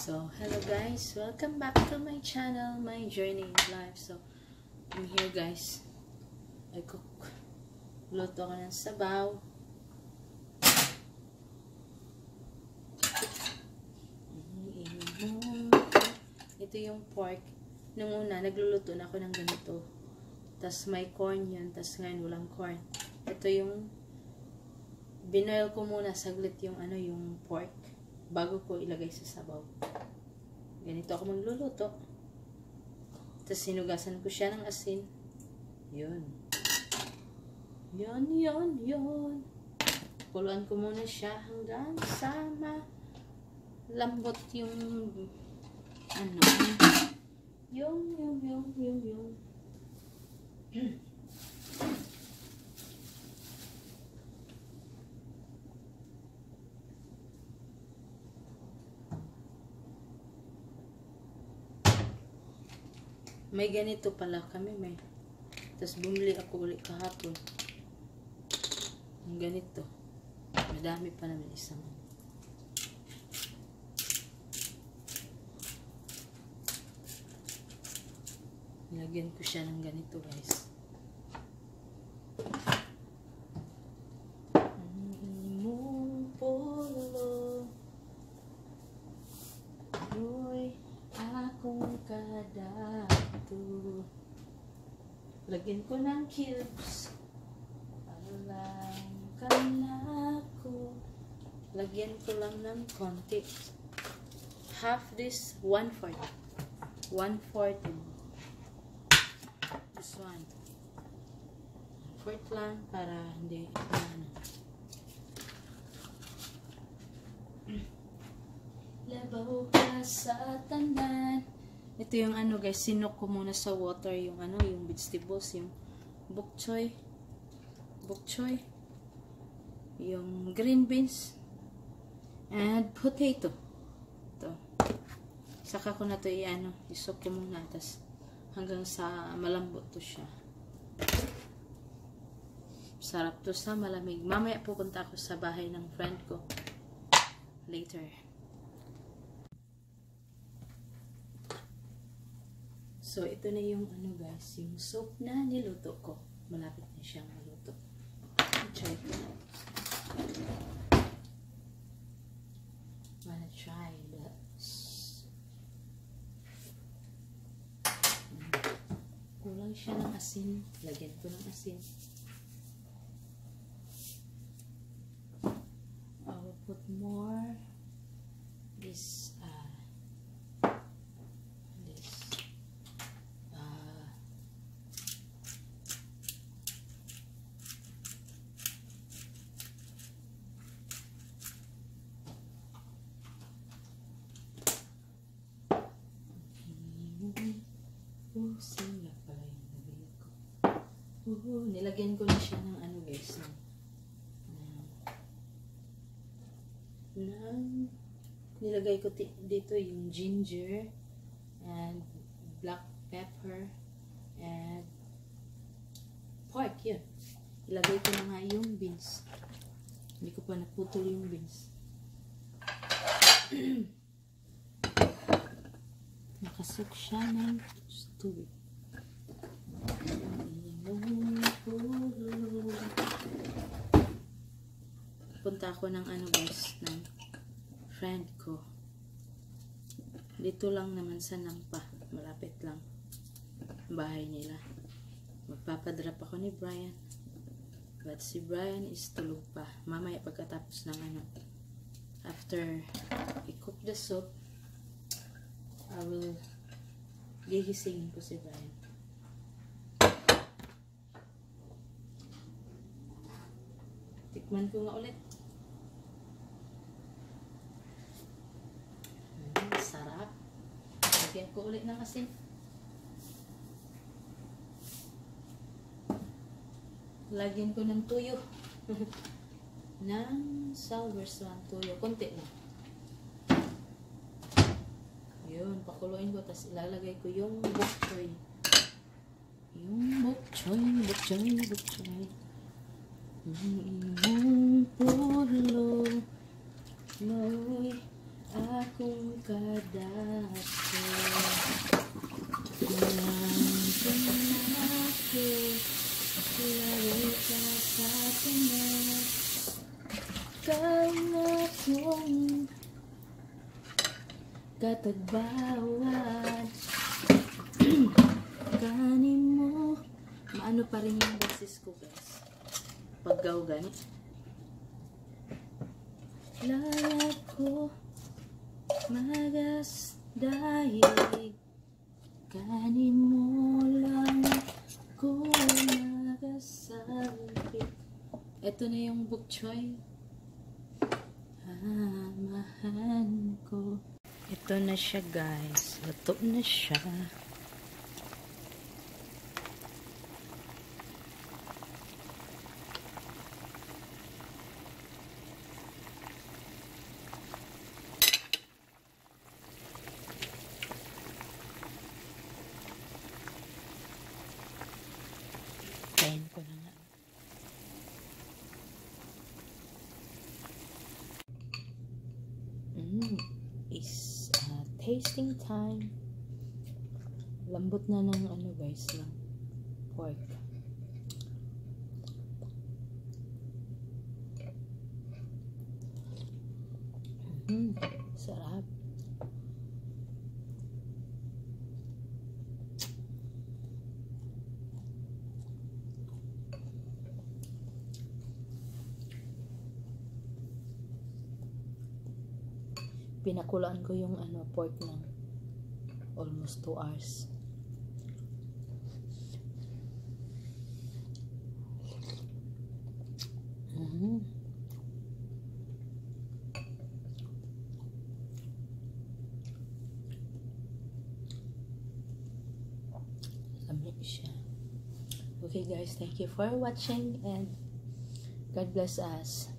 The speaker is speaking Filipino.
So, hello guys, welcome back to my channel, my journey in life. So, I'm here guys. I cook. Luto ko ng sabaw. Ito yung pork. Nung una, nagluluto na ako ng ganito. Tas may corn yan, tas ngayon walang corn. Ito yung binoil ko muna saglit yung yung pork bago ko ilagay sa sabaw. Ganito ako magluluto. Tapos sinugasan ko siya ng asin. Yun. Yun. Kuluan ko muna siya hanggang sa lambot yung yung may ganito pala kami, may. Tapos bumili ako ulit kahapon. Yung ganito. Madami pa naman isang. Lagyan ko siya ng ganito, guys. Imong polo Uy, akong kadato. Lagyan ko ng cubes. Alang kanako. Lagyan ko lang ng konti. Half this, 1/4. 1/4. This one. 1/4 lang para hindi labaw ka sa tanan. Ito yung guys, sinok ko muna sa water yung yung vegetables, yung bok choy, yung green beans, and potato. Ito. Saka ko na to isok ko muna, tas hanggang sa malambot to siya. Sarap to sa malamig. Mamaya pupunta ako sa bahay ng friend ko. Later. So, ito na yung guys, yung soup na niluto ko. Malapit na siyang maluto. Try ko. Wanna try this. Kulang siya ng asin. Lagyan ko ng asin. I will put more this sila pala yung nabili ko. Nilagyan ko na siya ng guys, nilagay ko dito yung ginger and black pepper and pork. Yun, ilagay ko na nga yung beans. Hindi ko pa naputol yung beans. Nakasok siya ng tubig. Punta ako ng guys, ng friend ko. Dito lang naman sa Nampa. Malapit lang. Bahay nila. Magpapadrop ako ni Brian. But si Brian is tulog pa. Mamaya pagkatapos ng after i-cook the soup, I will gigisingin ko si Brian. Tikman ko nga ulit. Sarap. Lagyan ko ulit ng asin. Lagyan ko ng tuyo. ng sour swan tuyo. Konti lang. Yun, pakuluin ko, tapos ilalagay ko yung bok choy. Yung bok choy. Imong pulo, may akong kadato. Nandun na ako, laro ka sa tinig. Ikaw akong katagbawan. Kanin mo. Maano pa rin yung basis ko, guys. Paggaw ganit. Layat ko magas dahil kanin mo lang ko magasabi. Ito na yung bok choy. Amahan ko. Ito na siya, guys. Luto na siya. Kain ko na nga. Is tasting time. Lambot na ng ano, guys, ng pork. Sarap. Pinakulaan ko yung ano, pork ng almost 2 hours. Lamig siya. Okay, guys, thank you for watching and God bless us.